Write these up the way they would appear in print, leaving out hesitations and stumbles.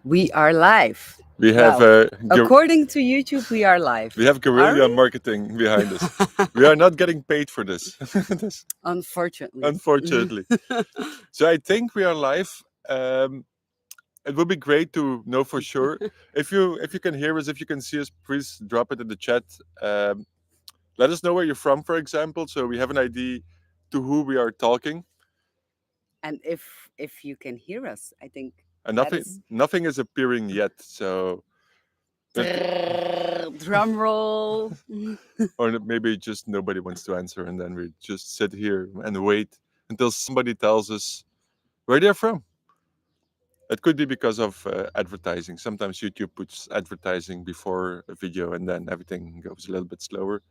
We are live. We have Well, according to YouTube, we are live. we have Are guerrilla we? marketing behind us. We are not getting paid for this, Unfortunately. unfortunately. So I think we are live. It would be great to know for sure. If you can hear us, if you can see us, please drop it in the chat. Let us know where you're from, for example, so we have an idea to who we are talking. And if you can hear us, I think And that is nothing is appearing yet. So, drum roll. or maybe just nobody wants to answer, and then we just sit here and wait until somebody tells us where they're from. It could be because of advertising. Sometimes YouTube puts advertising before a video, and then everything goes a little bit slower.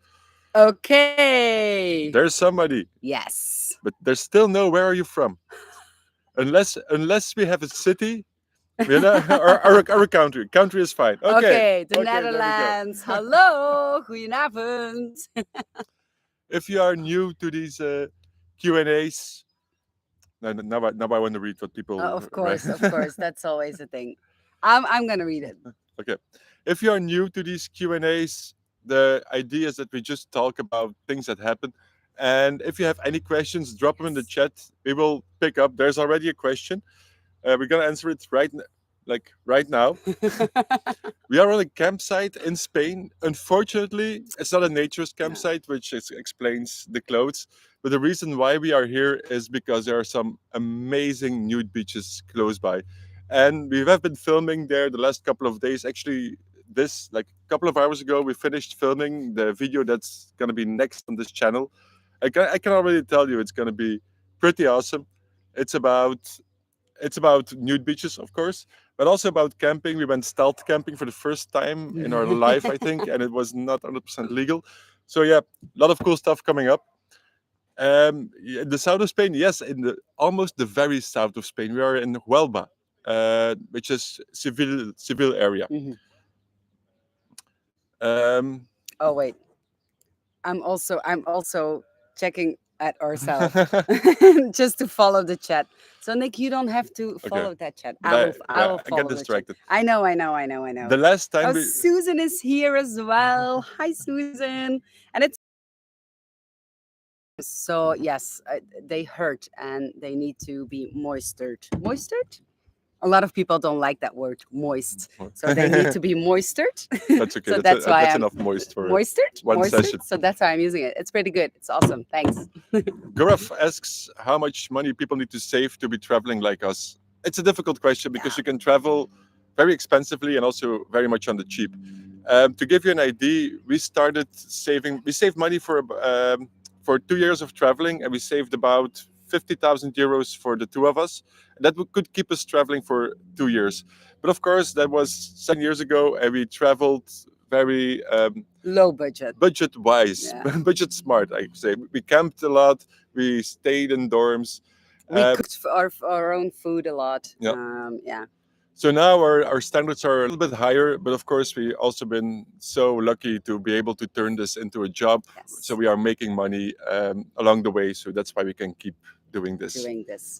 Okay. There's somebody, Yes. but there's still no where are you from? Unless we have a city, our country. Country is fine. Okay, the Okay, there we go. Netherlands. Hallo, goedenavond. If you are new to these Q&As, now I want to read what people Of write. course. That's always a thing. I'm gonna read it. Okay. If you are new to these Q&As, the idea is that we just talk about things that happen. And if you have any questions, drop them in the chat. We will pick up. There's already a question. We're going to answer it right now. We are on a campsite in Spain. Unfortunately, it's not a Naturist campsite, which explains the clothes. But the reason why we are here is because there are some amazing nude beaches close by. And we have been filming there the last couple of days. Actually, this, like a couple of hours ago, we finished filming the video that's going to be next on this channel. I can already tell you it's going to be pretty awesome. It's about nude beaches, of course, but also about camping. We went stealth camping for the first time in our life, I think, and it was not 100% legal. So yeah, a lot of cool stuff coming up. The south of Spain, yes, in the almost the very south of Spain, we are in Huelva, which is Seville area. Mhm. Um, Oh wait, I'm also checking at ourselves just to follow the chat. So Nick, you don't have to follow that chat. but I will I get follow the chat. distracted. I know. The last time Oh, Susan is here as well. Hi, Susan. And it's so yes, they hurt and they need to be moistered. Moistered? A lot of people don't like that word, moist. So they need to be moistered. That's okay. So that's why that's I'm enough moist for moistered. one session. So that's why I'm using it. It's pretty good. It's awesome. Thanks. Guraf asks how much money people need to save to be traveling like us. It's a difficult question because you can travel very expensively and also very much on the cheap. To give you an idea, we saved money for 2 years of traveling, and we saved about 50,000 euros for the two of us. That could keep us traveling for 2 years. But of course, that was 7 years ago, and we traveled very low budget wise, budget smart, I say. We camped a lot, we stayed in dorms, we cooked our own food a lot. Yeah. So now our standards are a little bit higher, but of course we also been so lucky to be able to turn this into a job. Yes. So we are making money along the way, so that's why we can keep doing this.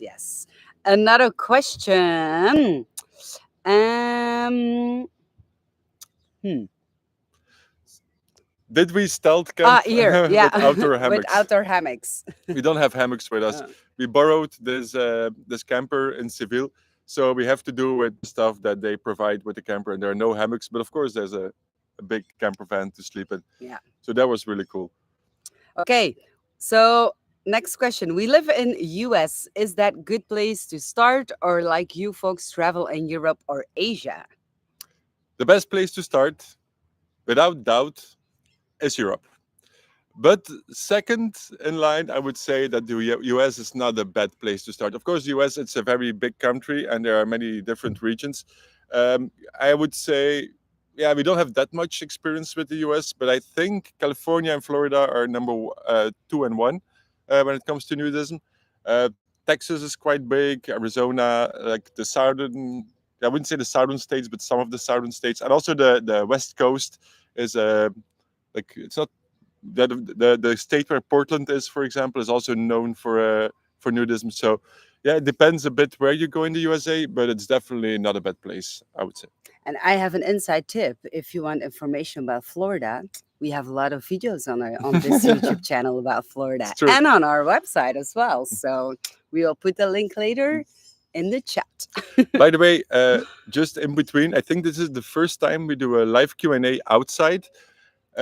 Yes. Another question. Did we stealth camp here, yeah. with outdoor hammocks? With outdoor hammocks. We don't have hammocks with us. We borrowed this camper in Seville, so we have to do with the stuff that they provide with the camper, and there are no hammocks. But of course, there's a big camper van to sleep in. Yeah. So that was really cool. Okay, so next question. We live in US. Is that good place to start, or like you folks travel in Europe or Asia? The best place to start, without doubt, is Europe. But second in line, I would say that the US is not a bad place to start. Of course, US, it's a very big country and there are many different regions. I would say, yeah, we don't have that much experience with the US, but I think California and Florida are number 2 and 1 when it comes to nudism. Texas is quite big, Arizona, like the southern, I wouldn't say the southern states, but some of the southern states. And also the West Coast is like, it's not, the state where Portland is, for example, is also known for nudism. So, Yeah, it depends a bit where you go in the USA, but it's definitely not a bad place, I would say. And I have an inside tip. If you want information about Florida, we have a lot of videos on this YouTube channel about Florida It's true. and on our website as well. So we will put the link later in the chat. By the way, just in between, I think this is the first time we do a live Q&A outside.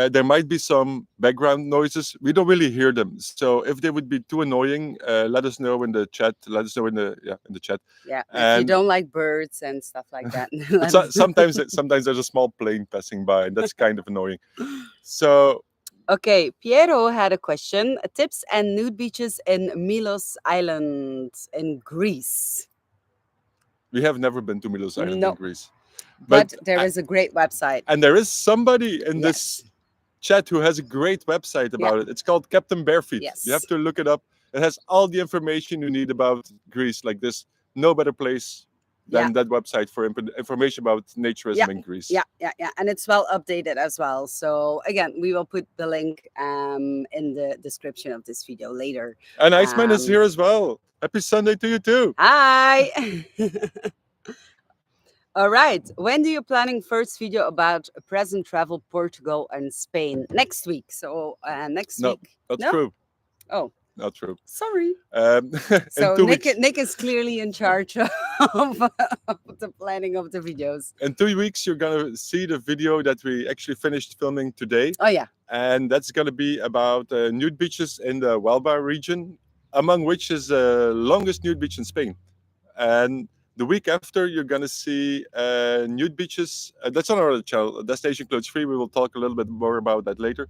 There might be some background noises. We don't really hear them. So if they would be too annoying, let us know in the chat. Let us know in the chat. Yeah, if you And don't like birds and stuff like that. but sometimes there's a small plane passing by, and that's kind of annoying. So Okay, Piero had a question. Tips and nude beaches in Milos Island in Greece. we have never been to Milos Island in No, Greece, but there is a great website. and there is somebody in Yes. this chat who has a great website about it. It's called Captain Barefeet. Yes. You have to look it up. It has all the information you need about Greece. Like this, no better place than that website for information about naturism in Greece. Yeah, and it's well updated as well. So again, we will put the link in the description of this video later. And Iceman is here as well. Happy Sunday to you too. Hi. All right. When do you planning first video about present travel Portugal and Spain? Next week. So next week. Not true. Oh, not true. Sorry. So Nick is clearly in charge of the planning of the videos. In 2 weeks, you're gonna see the video that we actually finished filming today. Oh yeah. And that's gonna be about nude beaches in the Huelva region, among which is the longest nude beach in Spain. And the week after, you're gonna see nude beaches. That's on our channel, Destination Clothes Free. We will talk a little bit more about that later.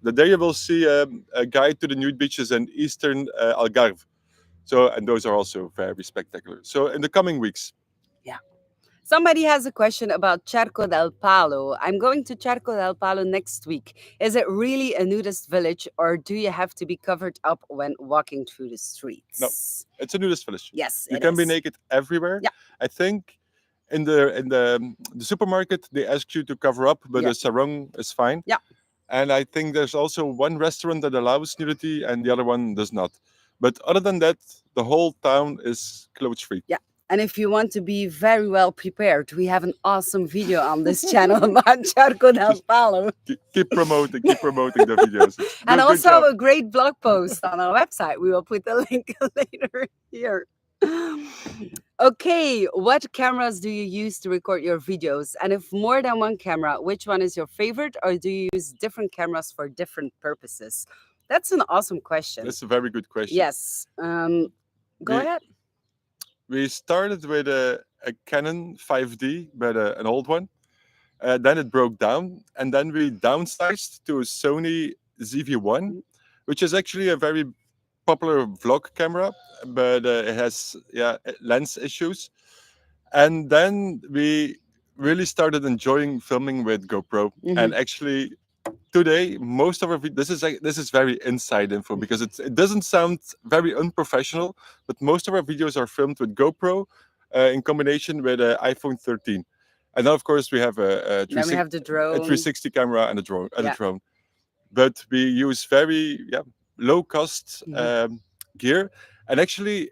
The day you will see a guide to the nude beaches in eastern Algarve. So, and those are also very spectacular. So, in the coming weeks. Yeah. Somebody has a question about Charco del Palo. I'm going to Charco del Palo next week. Is it really a nudist village, or do you have to be covered up when walking through the streets? No, it's a nudist village. Yes, you can be naked everywhere. Yeah. I think in the supermarket they ask you to cover up, but the sarong is fine. Yeah. And I think there's also one restaurant that allows nudity and the other one does not. But other than that, the whole town is clothes free. Yeah. And if you want to be very well prepared, we have an awesome video on this channel about Charco del Palo. Keep promoting the videos. And also a great blog post on our website. We will put the link later here. Okay, what cameras do you use to record your videos? And if more than one camera, which one is your favorite, or do you use different cameras for different purposes? That's an awesome question. That's a very good question. Yes. Go ahead. We started with a Canon 5D, but an old one. Then it broke down, and then we downsized to a Sony ZV-1, which is actually a very popular vlog camera, but it has lens issues. And then we really started enjoying filming with GoPro. And actually today most of our this is very inside info because it doesn't sound very unprofessional, but most of our videos are filmed with GoPro in combination with an iPhone 13. And then of course we have a 360 camera and a drone. But we use very low cost gear. And actually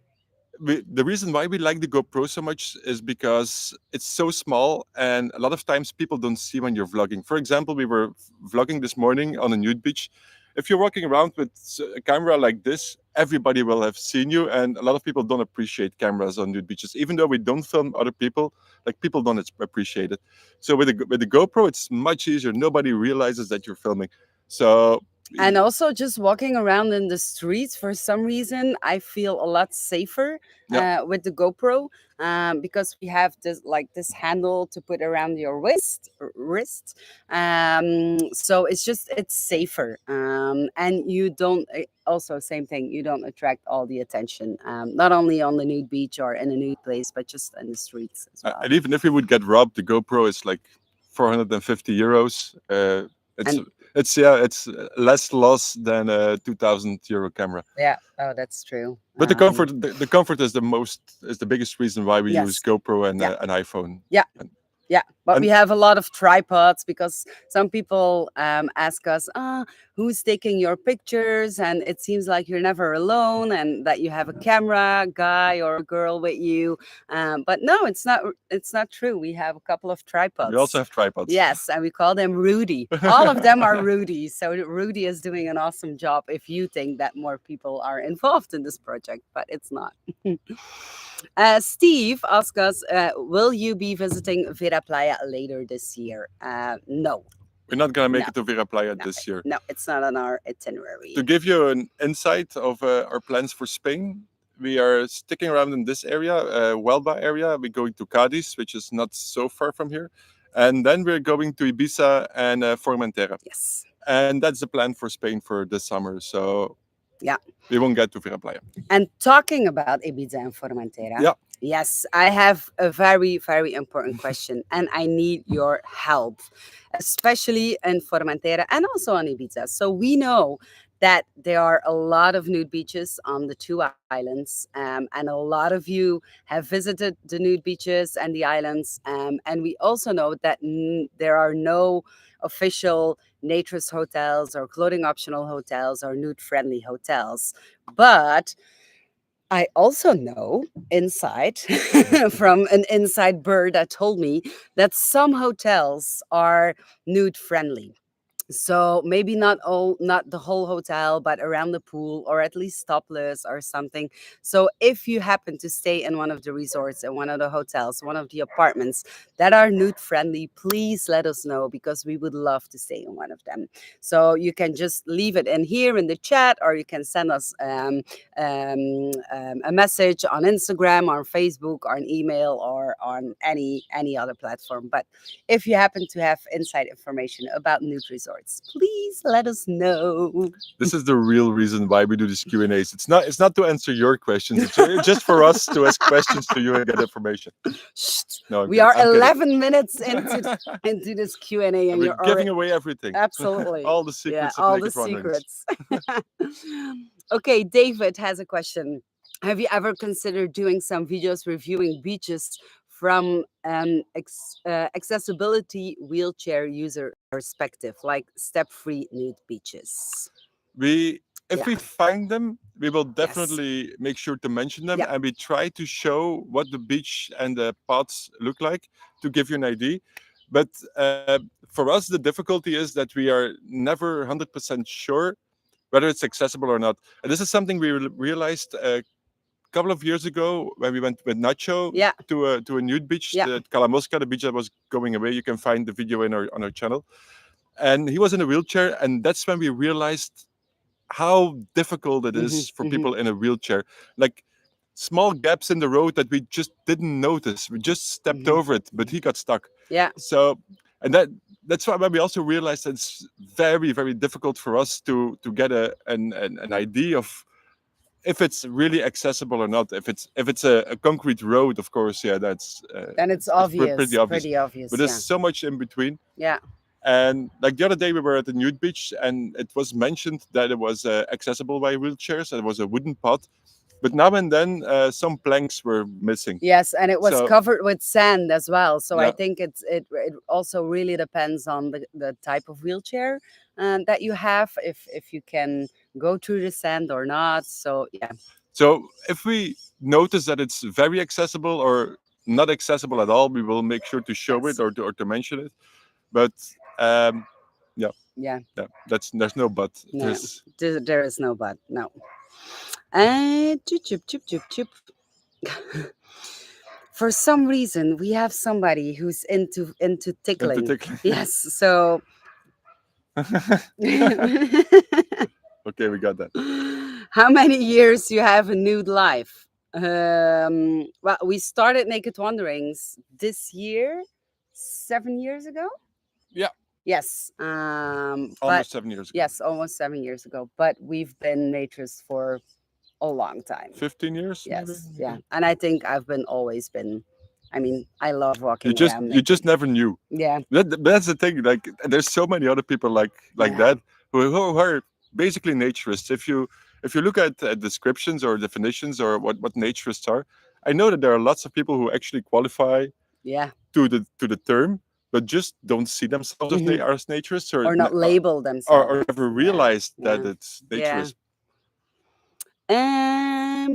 the reason why we like the GoPro so much is because it's so small, and a lot of times people don't see when you're vlogging. For example, we were vlogging this morning on a nude beach. If you're walking around with a camera like this, everybody will have seen you, and a lot of people don't appreciate cameras on nude beaches. Even though we don't film other people, like people don't appreciate it. So with the GoPro, it's much easier. Nobody realizes that you're filming. So. And also just walking around in the streets, for some reason, I feel a lot safer with the GoPro because we have this handle to put around your wrist. So it's safer. And you don't, also same thing, you don't attract all the attention, not only on the nude beach or in a nude place, but just in the streets as well. And even if we would get robbed, the GoPro is like 450 euros. It's less loss than a 2,000 euro camera. Yeah, oh, that's true. But the comfort is the biggest reason why we use GoPro and an iPhone. Yeah. Yeah, but we And have a lot of tripods because some people ask us, who's taking your pictures? And it seems like you're never alone and that you have a camera guy or a girl with you. But no, it's not. It's not true. We have a couple of we also tripods. have tripods. Yes, and we call them Rudy. All of them are Rudy. So Rudy is doing an awesome job if you think that more people are involved in this project, but it's not. Steve asked us, will you be visiting Vera Playa later this year? No, We're not gonna no, make it to Vera Playa no, this year. no, it's not on our To itinerary. give you an insight of our plans for Spain, we are sticking around in this area, Huelva area. We're going to Cadiz, which is not so far from here, and then we're going to Ibiza and Formentera, Yes. and that's the plan for Spain for this summer. So Yeah. we won't get to Vera Playa. And talking about Ibiza and Formentera, Yeah, yes, I have a very, very important question and I need your help, especially in Formentera and also on Ibiza. So we know that there are a lot of nude beaches on the two islands, and a lot of you have visited the nude beaches and the islands. And we also know that there are no official Naturist hotels or clothing optional hotels or nude friendly hotels. But I also know inside from an inside bird that told me that some hotels are nude friendly. So maybe not all, not the whole hotel, but around the pool or at least topless or something. So if you happen to stay in one of the resorts and one of the hotels, one of the apartments that are nude friendly, please let us know because we would love to stay in one of them. So you can just leave it in here in the chat, or you can send us a message on Instagram or Facebook or an email or on any other platform. But if you happen to have inside information about nude resorts, please let us know. this is the real reason why we do these Q and A's. It's not to answer your questions. It's just for us to ask questions to you and get information. Shh. No, I'm We kidding. are I'm kidding. 11 minutes into this Q&A And and we're you're giving already away everything, absolutely, all the yeah, secrets of all the naked wanderings. secrets. Okay, David has a question. Have you ever considered doing some videos reviewing beaches from an accessibility wheelchair user perspective, like step-free nude beaches? We, if Yeah. we find them, we will Yes. definitely make sure to mention them, Yeah. and we try to show what the beach and the paths look like to give you an idea. But for us, the difficulty is that we are never 100% sure whether it's accessible or not. And this is something we realized a couple of years ago when we went with Nacho Yeah. to a nude beach, Yeah. the Kalamosca, the beach that was going away. You can find the video in our on our channel. And he was in a wheelchair, and that's when we realized how difficult it Hmm. is for Hmm. people in a wheelchair. Like small gaps in the road that we just didn't notice. We just stepped Hmm. over it, but he got stuck. Yeah. So, and that's why we also realized that it's very very difficult for us to get an idea of if it's really accessible or not. If it's a concrete road, of course, yeah, that's Then it's pretty obvious, obvious. pretty But obvious. there's Yeah. so much in between. Yeah. And like the other day, we were at the nude beach, and it was mentioned that it was accessible by wheelchairs. And it was a wooden path, but now and then some planks were missing. Yes, and it was So covered with sand as well. So I yeah, think it also really depends on the type of wheelchair that you have, if you can go through the sand or not. So yeah, so if we notice that it's very accessible or not accessible at all, we will make sure to show it yes, or to mention it. But um, yeah, yeah, yeah, there's no but. no, There's there is no but, no. And choop choop choop choop choop. For some reason, we have somebody who's into into tickling. tickling. Yes, so. Okay, we got that. How many years you have a nude life? Well, we started Naked Wanderings this year, 7 years ago. Yeah, Yes, but almost 7 years ago. yes, almost 7 years ago. But we've been naturists for a long time. 15 years, maybe. Yes, yeah, and I think I've been always been. I mean, I love You walking just around you naked. just never knew. Yeah, That's the thing. Like, there's so many other people like yeah, that who are basically naturists. If you look at descriptions or definitions or what naturists are, I know that there are lots of people who actually qualify Yeah. to the term, but just don't see themselves as, Hmm. as naturists, Or not label or themselves. never Yeah. realized that Yeah. it's Yeah. naturism.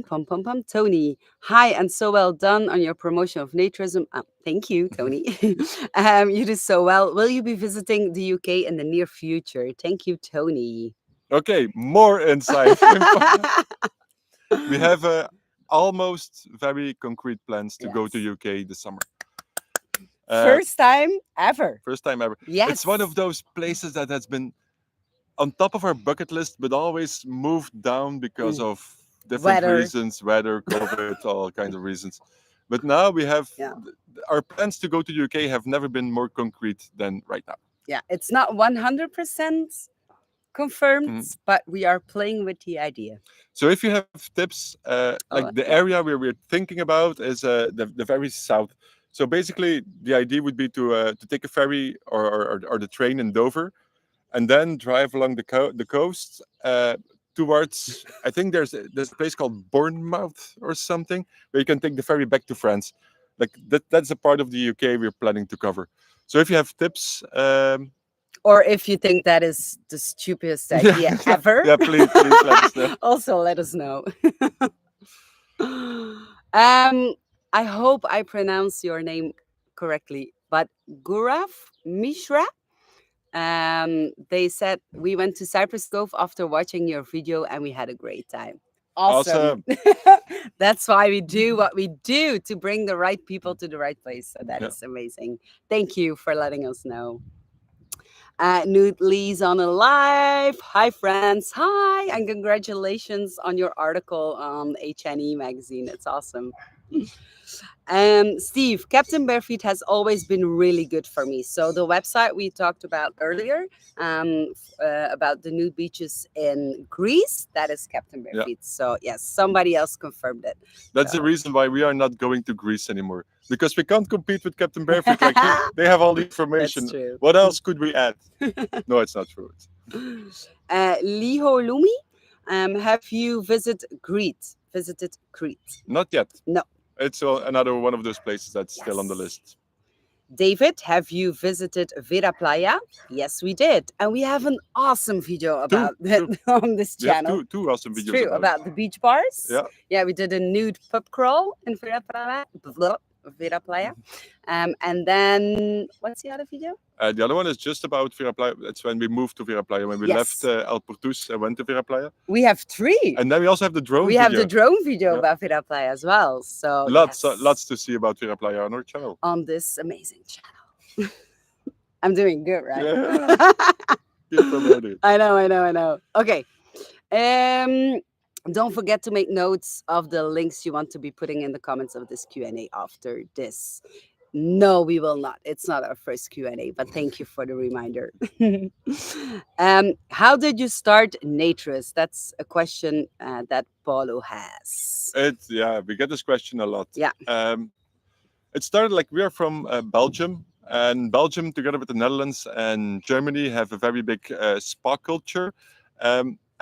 Pom pom pom. Tony, hi, and so well done on your promotion of naturism. Thank you, Tony. You do so well. Will you be visiting the UK in the near future? Thank you, Tony. Okay, more insight. We have almost very concrete plans to go to Yes. UK this summer. Uh, First time ever. First time ever. It's one of Yes. those places that has been on top of our bucket list, but always moved down because Mm. of different Weather. reasons, weather, COVID, all kinds of reasons. But now we have Yeah. our plans to go to the UK have never been more concrete than right now. Yeah. It's not 100% confirmed, Mhm. but we are playing with the idea. So if you have tips, like Oh, the yeah. area where we're thinking about is the very south. So basically, the idea would be to take a ferry or the train in Dover, and then drive along the coast towards. I think there's a place called Bournemouth or something where you can take the ferry back to France. Like that's a part of the UK we're planning to cover. So if you have tips, Or if you think that is the stupidest yeah, idea ever, yeah, please let us know. also let us know. um, I hope I pronounce your name correctly, but Gurav Mishra. They said we went to Cypress Cove after watching your video and we had a great time. Awesome. Awesome. That's why we do what we do to bring the right people to the right place. So that Yeah. is amazing. Thank you for letting us know. Nude Lee's on a live. Hi, friends. Hi, and congratulations on your article on HNE magazine. It's awesome. Steve, Captain Barefeet has always been really good for me. So the website we talked about earlier, about the nude beaches in Greece, that is Captain Yeah. Barefeet. So yes, somebody else confirmed it. That's the So reason why we are not going to Greece anymore. Because we can't compete with Captain Barefoot. Like they have all the that's information. true. What else could we add? No, it's not true. Liho Lumi, have you visited Crete? Not yet. No. It's another one of those places that's still on the Yes. list. David, have you visited Vera Playa? Yes, we did. And we have an awesome video about it Two. on this We have channel. two awesome It's videos true, about it. about the beach bars. Yeah. Yeah, we did a nude pub crawl in Vera Playa. Vera Playa. And then, what's the other video? The other one is just about Vera Playa. That's when we moved to Vera Playa. When we left Yes. El Portus and went to Vera Playa. We have three. And then we also have the drone We video. have the drone video Yeah. about Vera Playa as well. So Lots, yes, lots to see about Vera Playa on our channel. on this amazing channel. I'm doing good, right? Yeah. Keep promoting. I know. Okay. Don't forget to make notes of the links you want to be putting in the comments of this Q&A after this. No, we will not. It's not our first Q&A, but thank you for the reminder. How did you start Naturist? That's a question that Paulo has. We get this question a lot. Yeah. It started like we are from Belgium, and Belgium, together with the Netherlands and Germany, have a very big spa culture.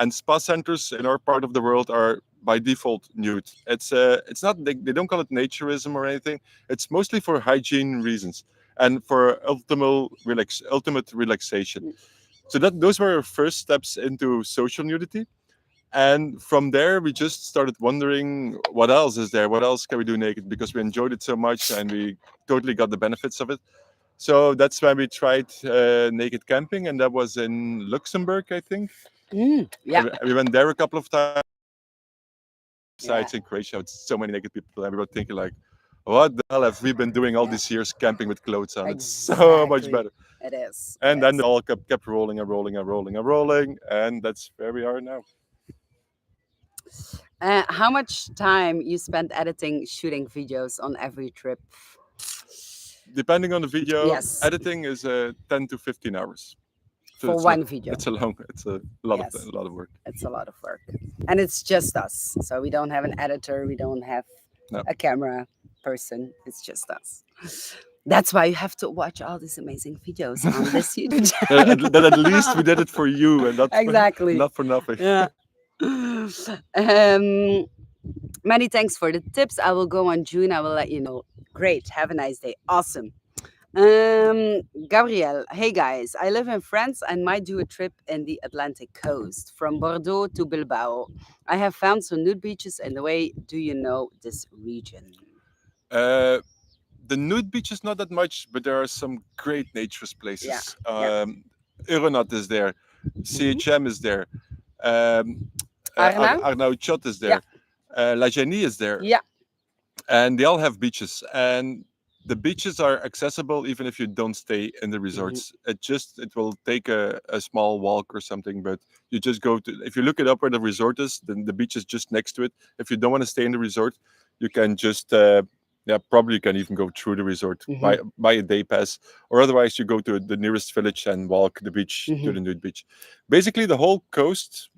And spa centers in our part of the world are by default nude. It's not they don't call it naturism or anything. It's mostly for hygiene reasons and for ultimate relaxation. So those were our first steps into social nudity. And from there, we just started wondering what else is there? What else can we do naked? Because we enjoyed it so much and we totally got the benefits of it. So that's when we tried naked camping, and that was in Luxembourg, I think. Yeah. We went there a couple of times. Yeah. Sites in Croatia with so many naked people, and we were thinking like, what the hell have we been doing all Yeah. these years camping with clothes on? It's so much Exactly. better. It is. And then it all kept rolling and rolling and rolling and rolling, and that's where we are now. How much time you spent editing, shooting videos on every trip? Depending on the video, Yes. editing is 10 to 15 hours. So For it's one lo- video. It's a lot Yes. of a lot of work. It's a lot of work. And it's just us. So we don't have an editor, we don't have No. a camera person. It's just us. That's why you have to watch all these amazing videos on this YouTube channel. That at least we did it for you and not Exactly. not for nothing. Yeah. Many thanks for the tips. I will go on June. I will let you know Great. Have a nice day. Awesome. Gabrielle, hey guys, I live in France and might do a trip in the Atlantic coast from Bordeaux to Bilbao. I have found some nude beaches in the way. Do you know this region? Uh, the nude beach is not that much, but there are some great naturist Yeah, places. yeah. Euronaut is there, Hmm. CHM is there, um, Arnhem? Arnaud Chot is Yeah, there, La Genie is there, yeah. and they all have beaches. And the beaches are accessible even if you don't stay in the Hmm. resorts. It will take a small walk or something, but you just go to, if you look it up where the resort is, then the beach is just next to it. If you don't want to stay in the resort, you can just yeah, probably you can even go through the resort, Hmm. buy a day pass, or otherwise you go to the nearest village and walk the beach to Hmm. the nude beach. Basically the whole coast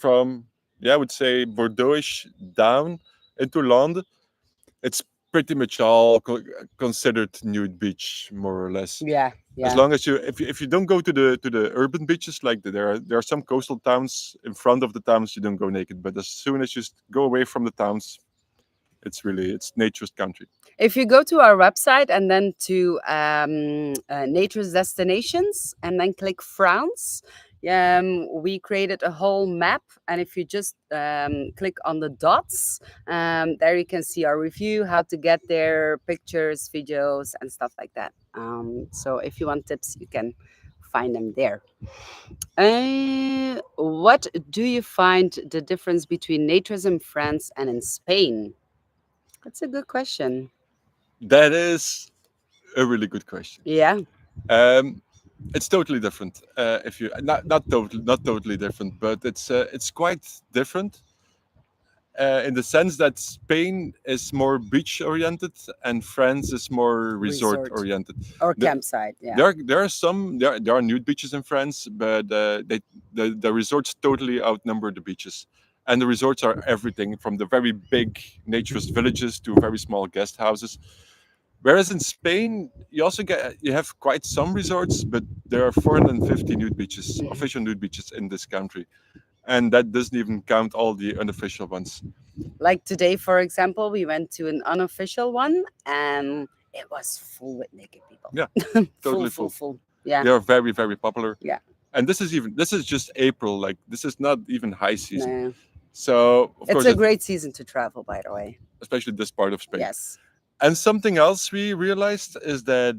from, yeah, I would say Bordeaux-ish down into London, it's pretty much all considered nude beach, more or less. Yeah, As yeah. long as if you don't go to the urban beaches, like there are some coastal towns in front of the towns, you don't go naked. But as soon as you go away from the towns, it's nature's country. If you go to our website and then to nature's destinations and then click France, we created a whole map. And if you just click on the dots, there you can see our review, how to get there, pictures, videos, and stuff like that. So if you want tips, you can find them there. What do you find the difference between naturism in France and in Spain? That's a good question. That is a really good question. Yeah. Um, it's totally different. If you not totally different, but it's quite different in the sense that Spain is more beach oriented and France is more resort Resort oriented. or The, campsite. Yeah. there are nude beaches in France, but the resorts totally outnumber the beaches, and the resorts are everything from the very big naturist villages to very small guest houses. Whereas in Spain, you have quite some resorts, but there are 450 nude beaches, Mhm. official nude beaches in this country, and that doesn't even count all the unofficial ones. Like today, for example, we went to an unofficial one and it was full with naked people. Yeah, Full, totally full, full. full. Yeah. They are very, very popular. Yeah. And this is just April. Like this is not even high season. No. So of It's course, a great season to travel, by the way. especially this part of Spain. Yes. And something else we realized is that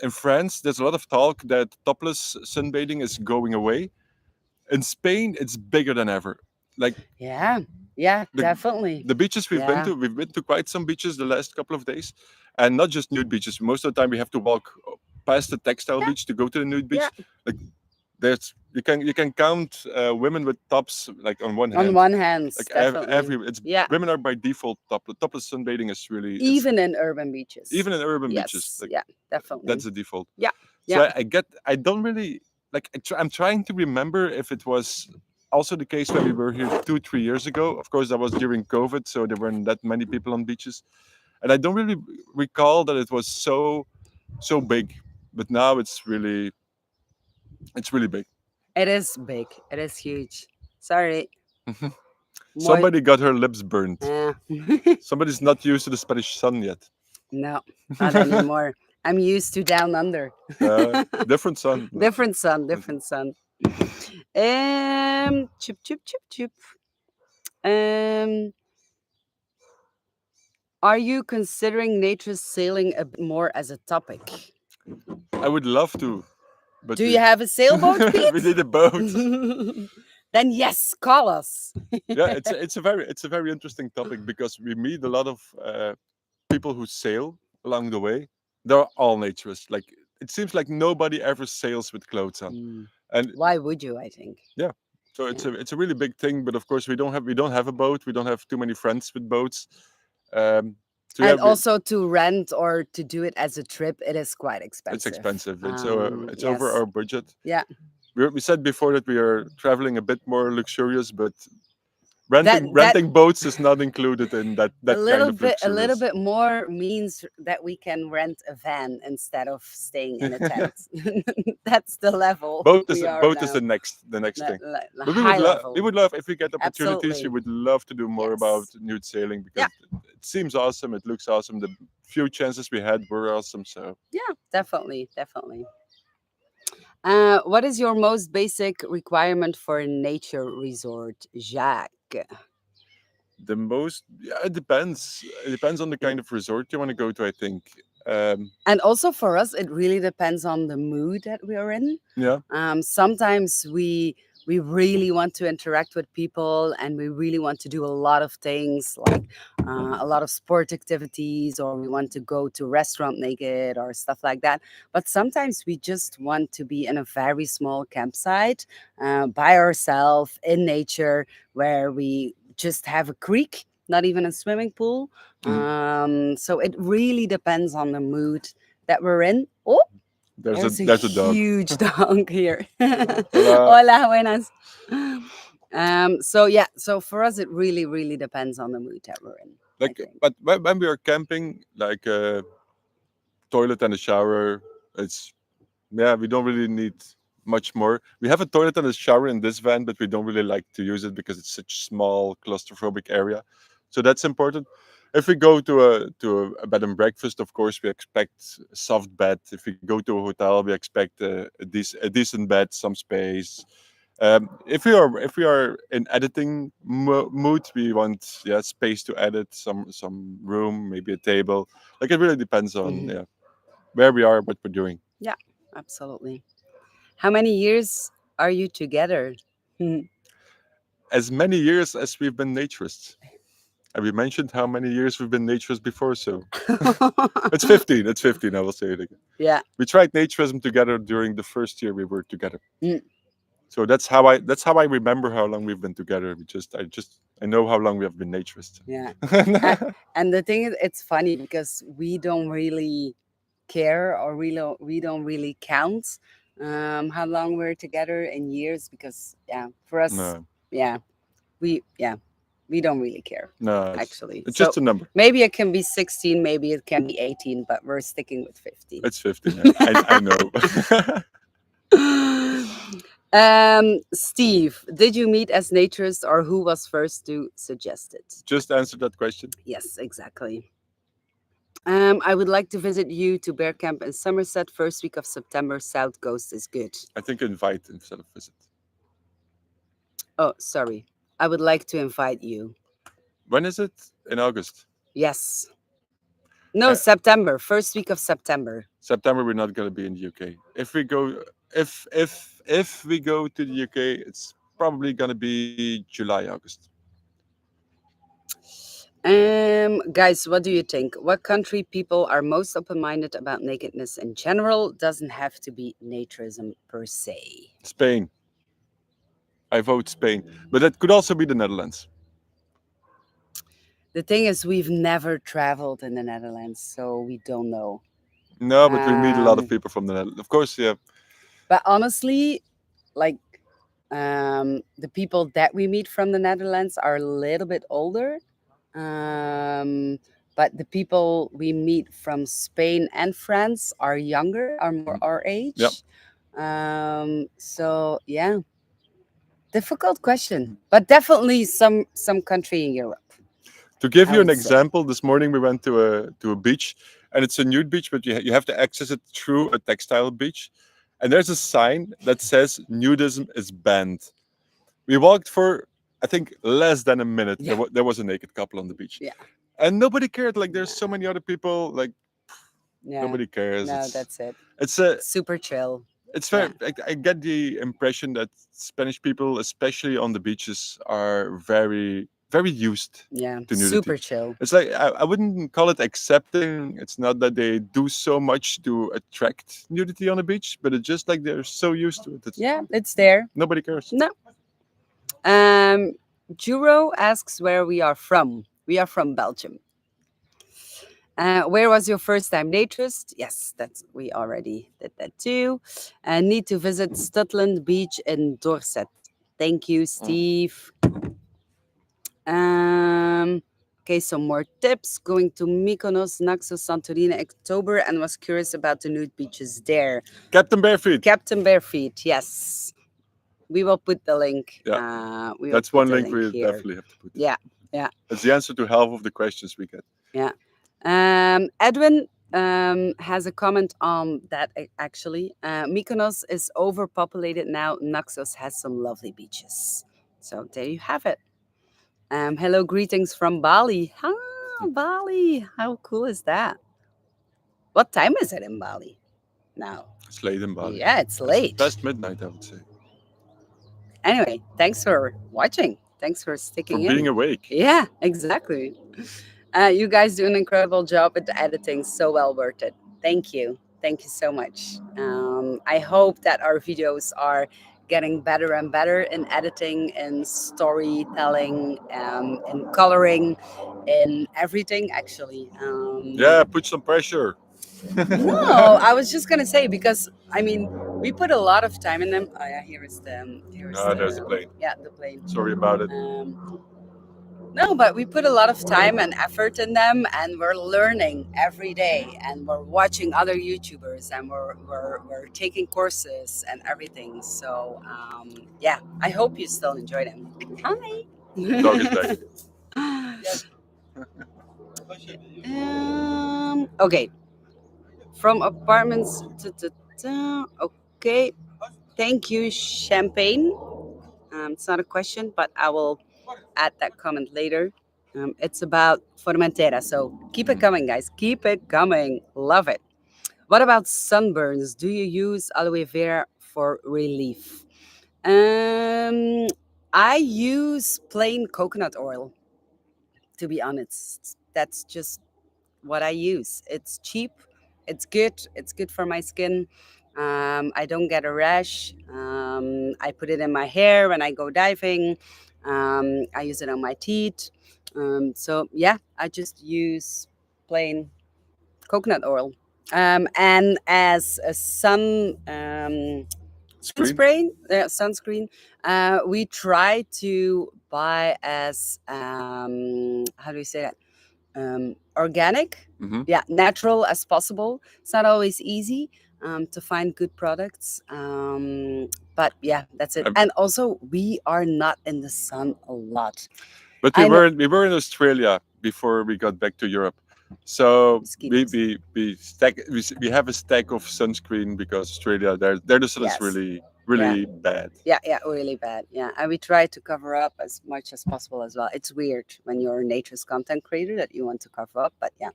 in France, there's a lot of talk that topless sunbathing is going away. In Spain, it's bigger than ever. Like Yeah. Yeah, the definitely. the beaches Yeah. we've been to quite some beaches the last couple of days, and not just nude beaches. Most of the time, we have to walk past the textile Yeah. beach to go to the nude Yeah. beach. Like there's you can count women with tops like on one On hand. one hand, Like definitely. every it's Yeah. women are by default topless. Topless sunbathing is really it's Even in urban beaches. even in urban beaches. Yes. Like Yeah, definitely. that's the default. Yeah. So Yeah. I don't really like. I'm trying to remember if it was also the case when we were here 2 3 years ago. Of course, that was during COVID, so there weren't that many people on beaches, and I don't really recall that it was so big. But now it's really big. It is big. It is huge. Sorry. More. Somebody got her lips burned. Uh, Somebody's not used to the Spanish sun yet. no, not anymore. I'm used to down under. Different sun. But Different sun, different sun. Chip, chip, chip, chip. Um, are you considering nature sailing a bit more as a topic? I would love to, but Do you have a sailboat, we Pete? need a boat. Then yes, call us. Yeah, it's a very interesting topic because we meet a lot of people who sail along the way. They're all naturists. Like it seems like nobody ever sails with clothes on, Mm. and Why would you? I think. yeah, so Yeah. it's a really big thing. But of course, we don't have a boat. We don't have too many friends with boats. Um, so yeah, And also to rent or to do it as a trip, it is quite it's expensive. expensive. It's over Yes. our budget. Yeah. We said before that we are traveling a bit more luxurious, but that that Renting boats is not included in that kind of a little luxurious. bit more means that we can rent a van instead of staying in a tent. That's the level we are Boat is now. the next thing. But High we level. would love if we get opportunities. We Absolutely. would love to do more about Yes. nude sailing Yeah. because it seems awesome. It looks awesome. The few chances we had were awesome. So Yeah, definitely, definitely. What is your most basic requirement for a nature resort, Jacques? the most, yeah, it depends. It depends on the kind of resort you want to go to. I think. And also for us, it really depends on the mood that we are in. Yeah. Sometimes we really want to interact with people, and we really want to do a lot of things like a lot of sport activities, or we want to go to a restaurant naked or stuff like that. But sometimes we just want to be in a very small campsite by ourselves in nature, where we just have a creek, not even a swimming pool. Mhm. So it really depends on the mood that we're in. Oh, there's a There's a dog. huge dog here. Hola. Hola, buenas. So yeah, so for us, it really, really depends on the mood that we're in, I Like, think. but when we are camping, like toilet and a shower, it's yeah, we don't really need much more. We have a toilet and a shower in this van, but we don't really like to use it because it's such small claustrophobic area. So that's important. If we go to a bed and breakfast, of course, we expect a soft bed. If we go to a hotel, we expect a decent bed, some space. If we are in editing mood, we want space to edit, some room, maybe a table. Like it really depends on Mhm. where we are, what we're doing. Yeah, absolutely. How many years are you together? As many years as we've been naturists. And we mentioned how many years we've been naturists before, so it's 15. It's 15. I will say it again. Yeah. We tried naturism together during the first year we were together. Mm, So that's how I remember how long we've been together. I know how long we have been naturists. yeah. A- And the thing is, it's funny because we don't really care, or we don't really count how long we're together in years, because yeah, for us, No, yeah, yeah, we don't really care no, actually. it's So just a number. maybe it can be 16, maybe it can be 18, but we're sticking with 15. It's 15. I know. Steve, did you meet as naturist, or who was first to suggest it? Just answer that question. Yes, exactly. I would like to visit you to Bear Camp in Somerset, first week of September. South Coast is good. I think invite instead of visit. Oh, sorry. I would like to invite you. When is it? In August. Yes. No, Uh, September, first week of September. September we're not going to be in the UK. If we go to the UK, it's probably going to be July August. Guys, what do you think? What country people are most open-minded about nakedness in general? Doesn't have to be naturism per se. Spain. I vote Spain, but that could also be the Netherlands. The thing is, we've never traveled in the Netherlands, so we don't know. No, but we meet a lot of Um, people from the Netherlands. Of course, yeah. but honestly, like the people that we meet from the Netherlands are a little bit older. Um, but the people we meet from Spain and France are younger, are more Mhm. our Yeah. age. So yeah, difficult question, but definitely some country in Europe, To give I you an would say. example, this morning we went to a beach, and it's a nude beach, but you have to access it through a textile beach, and there's a sign that says nudism is banned. We walked for I think less than a minute. Yeah, There was a naked couple on the beach, yeah, and nobody cared. Like there's so nah, many other people. Like yeah. nobody cares. No, that's it. It's a Super chill. it's very. Yeah, I get the impression that Spanish people, especially on the beaches, are very used yeah, to nudity. super chill. It's like I wouldn't call it accepting. It's not that they do so much to attract nudity on the beach, but it's just like they're so used to it. Yeah, it's there. Nobody cares. No. Juro asks where we are from. We are from Belgium. Where was your first time naturist? Yes, that's we already did that too. Need to visit Stutland Beach in Dorset. Thank you, Mm. Steve. Um, okay, some more tips. Going to Mykonos, Naxos, Santorini, October, and was curious about the nude beaches there. Captain Barefeet. Captain Barefeet, yes. We will put the link. Yeah, We will that's put one the link link we here. definitely have to put. Yeah, yeah, That's the answer to half of the questions we get. yeah. Edwin has a comment on that actually. Mykonos is overpopulated now. Naxos has some lovely beaches. So there you have it. Hello, greetings from Bali. Ah, Bali. How cool is that? What time is it in Bali now? It's late in Bali. Yeah, it's It's late. past midnight, I would say. Anyway, thanks for watching. Thanks for For sticking being in. awake. Yeah, exactly. You guys do an incredible job at the editing. So well worth it. Thank you. Thank you so much. I hope that our videos are getting better and better in editing, in storytelling, in coloring, in everything, actually. Yeah, put some pressure. No, I was just gonna say because I mean we put a lot of time in them. Oh yeah, There's the plane. yeah, the plane. Sorry about it. No, but we put a lot of time and effort in them, and we're learning every day, and we're watching other YouTubers, and we're taking courses and everything. So yeah, I hope you still enjoy them. Hi. Dog is back. Okay, from apartments okay, thank you, Champagne. It's not a question, but I will add that comment later. It's about Formentera, so keep it coming, guys. Keep it coming. Love it. What about sunburns? Do you use aloe vera for relief? Um, I use plain coconut oil, to be honest. That's just what I use. It's cheap, it's good for my skin. I don't get a rash. I put it in my hair when I go diving. I use it on my teeth. So yeah, I just use plain coconut oil. And as a Screen? sunscreen, we try to buy as how do you say that? Organic, Mm-hmm. yeah, natural as possible. It's not always easy to find good products, but yeah, that's it. And also, we are not in the sun a lot. But I know we were in Australia before we got back to Europe. So mosquitoes. we have a stack of sunscreen because Australia there the sun is Yes. really Yeah. really bad. Yeah, really bad. Yeah, and we try to cover up as much as possible as well. It's weird when you're a nature's content creator that you want to cover up, but yeah,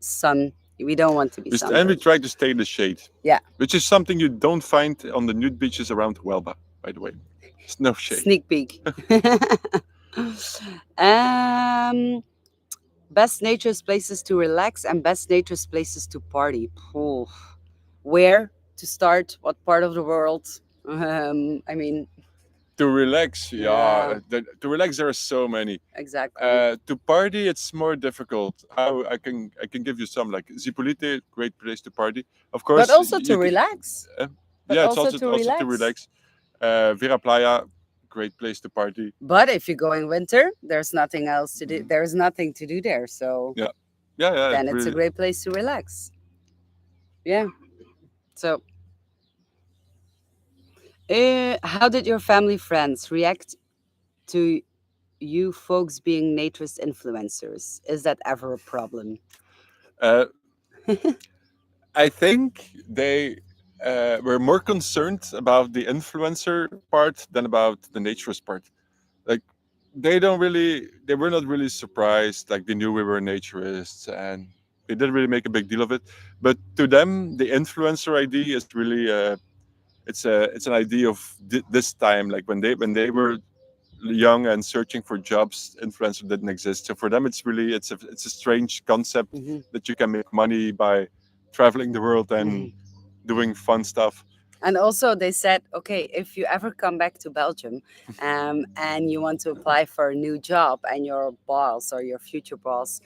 sun. We don't want to be And we sunburned. try to stay in the shade. Yeah. Which is something you don't find on the nude beaches around Huelva, by the way. It's no shade. Sneak peek. um, best nature's places to relax and best nature's places to party. Oof. Where to start? What part of the world? I mean, To relax, yeah, to relax, there are so many. exactly. To party, it's more difficult. I can give you some like Zipolite, great place to party. Of But course, also to you can. relax. Uh, But yeah, it's also to also to relax. relax. Vera Playa, great place to party. But if you go in winter, there's nothing else to do. Mhm. There's nothing to do there. So Yeah, yeah. then It it's a really. great place to relax. Yeah. So, how did your family friends react to you folks being naturist influencers? Is that ever a problem? Uh, I think they were more concerned about the influencer part than about the naturist part. Like they were not really surprised. Like they knew we were naturists and they didn't really make a big deal of it. But to them, the influencer ID is really it's an idea of this time. Like when they were young and searching for jobs, influencer didn't exist. So for them, it's a strange concept Hmm. that you can make money by traveling the world and Hmm. doing fun stuff. And also, they said, okay, if you ever come back to Belgium and you want to apply for a new job, and your boss or your future boss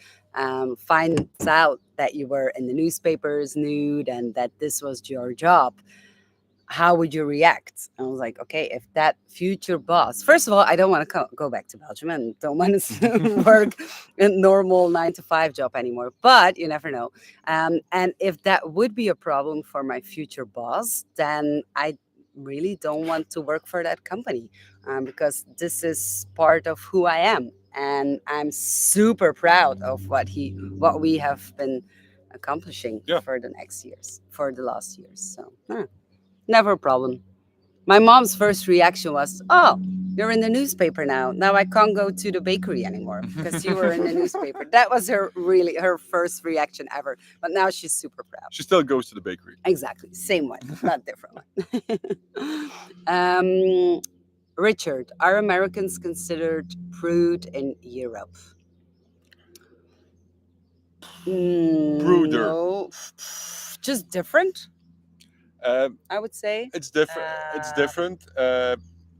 finds out that you were in the newspapers nude and that this was your job, how would you react? I was like, okay, if that future boss, first of all, I don't want to go back to Belgium and don't want to work a normal 9 to 5 job anymore, but you never know. And if that would be a problem for my future boss, then I really don't want to work for that company, because this is part of who I am. And I'm super proud of what we have been accomplishing Yeah. for the next years, for the last years. So, never a problem. My mom's first reaction was, "Oh, you're in the newspaper now. Now I can't go to the bakery anymore because you were in the newspaper." That was her first reaction ever. But now she's super proud. She still goes to the bakery. Exactly, same one, not different one. um, Richard, are Americans considered prude in Europe? Pruder. No, just different. Um, I would say. it's different. It's different.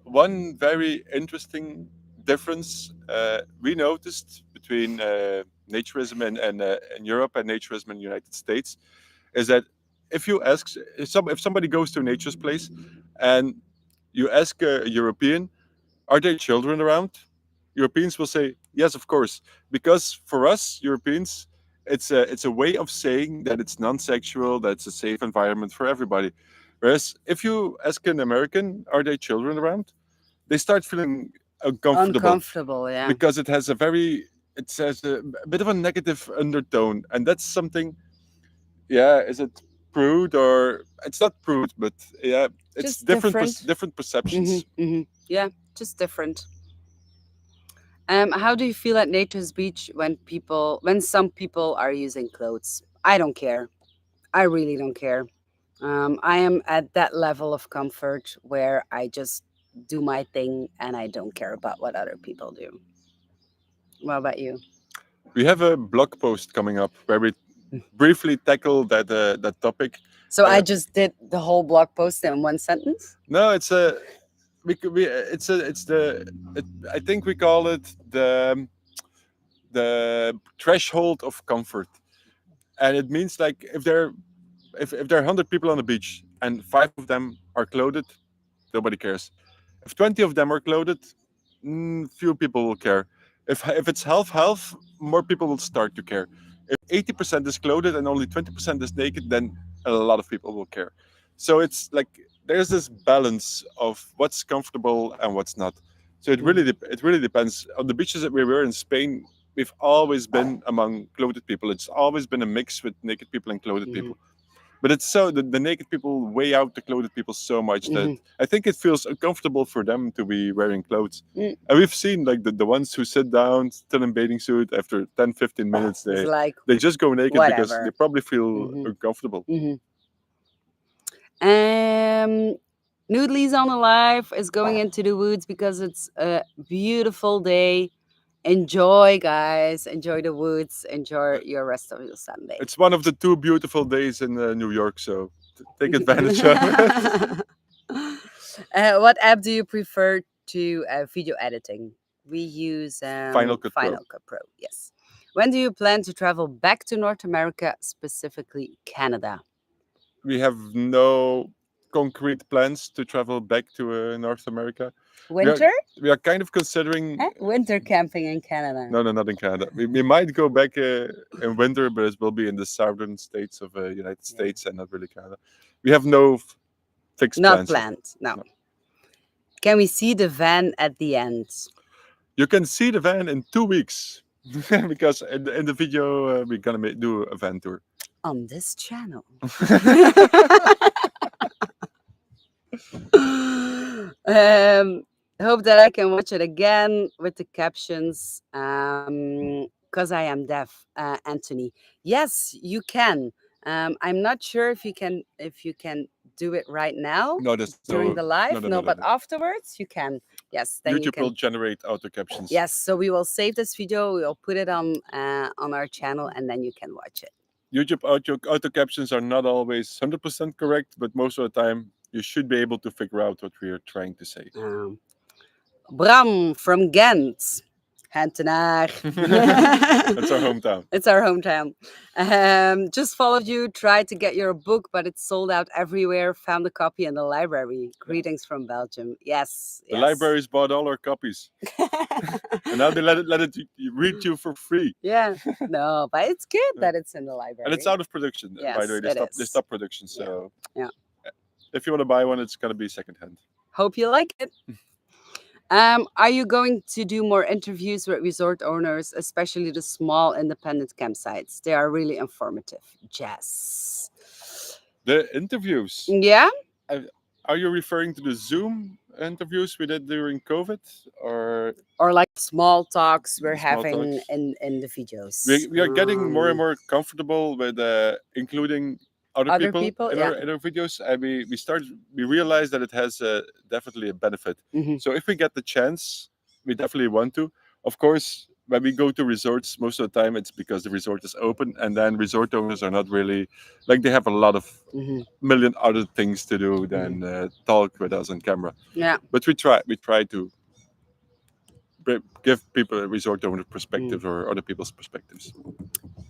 One very interesting difference we noticed between naturism in Europe and naturism in the United States is that if somebody goes to a nature's place and you ask a European, are there children around? Europeans will say yes, of course, because for us Europeans, it's a way of saying that it's non-sexual, that it's a safe environment for everybody. Whereas if you ask an American, are there children around? They start feeling uncomfortable Uncomfortable, yeah. because it has a bit of a negative undertone, and that's something. Yeah, is it prude or it's not prude, but yeah, it's Just different. different perceptions. Yeah, just different. How do you feel at Nature's Beach when some people are using clothes? I don't care. I really don't care. I am at that level of comfort where I just do my thing and I don't care about what other people do. What about you? We have a blog post coming up where we briefly tackle that topic. So I just did the whole blog post in one sentence. No, it's a we it's a it's the it, I think we call it the threshold of comfort, and it means like if there are 100 people on the beach and 5 of them are clothed, nobody cares. If 20 of them are clothed, few people will care. If it's half half, more people will start to care. If 80% is clothed and only 20% is naked, then a lot of people will care. So it's like there's this balance of what's comfortable and what's not. So it really depends. On the beaches that we were in Spain, we've always been among clothed people. It's always been a mix with naked people and clothed people. But it's so the naked people weigh out the clothed people so much that I think it feels uncomfortable for them to be wearing clothes. Mm. And we've seen like the ones who sit down still in bathing suit after 10, 15 minutes, It's like they just go naked because they whatever. probably feel uncomfortable. Um, Noodlies on Alive is going into the woods because it's a beautiful day. Enjoy, guys. Enjoy the woods. Enjoy your rest of your Sunday. It's one of the 2 beautiful days in New York, so take advantage of it. What app do you prefer to video editing? We use Final Cut Pro. Final Cut Pro. Yes. When do you plan to travel back to North America, specifically Canada? We have no concrete plans to travel back to North America. Winter? We are kind of considering. Winter camping in Canada. No, not in Canada. We might go back in winter, but it will be in the southern states of United States and not really Canada. We have no fixed Not plans. planned. No. Can we see the van at the end? You can see the van in 2 weeks because in the video we're gonna do a van tour on this channel. Hope that I can watch it again with the captions. Because I am deaf, Anthony. Yes, you can. I'm not sure if you can do it right now. No, there's during no the live. no, But afterwards you can. Yes, then you YouTube can. will generate auto captions. Yes, so we will save this video. We will put it on our channel, and then you can watch it. YouTube auto captions are not always 100% correct, but most of the time you should be able to figure out what we are trying to say. Bram from Ghent. Hentenaar. That's our hometown. It's our hometown. Just followed you, tried to get your book, but it's sold out everywhere. Found a copy in the library. Yeah. Greetings from Belgium. Yes, The yes. libraries bought all our copies, and now they let it read you for free. Yeah, no, but it's good Yeah. that it's in the And it's library. out of production, by the Yes, way. it They is. stopped production, Yeah, so yeah. if you want to buy one, it's gonna be secondhand. Hope you like it. Are you going to do more interviews with resort owners, especially the small independent campsites? They are really informative. Yes. The interviews. Yeah, uh, Are you referring to the Zoom interviews we did during COVID, or or like small talks we're the small having talks? in the videos. We are getting more and more comfortable with including other Other people people, in yeah. our videos, and we realize that it has definitely a benefit. Hmm. So if we get the chance, we definitely want to. Of course, when we go to resorts, most of the time it's because the resort is open, and then resort owners are not really like they have a lot of Hmm. million other things to do Hmm. than talk with us on camera. Yeah. But we try to give people a resort owner Mm. perspectives or other people's perspectives.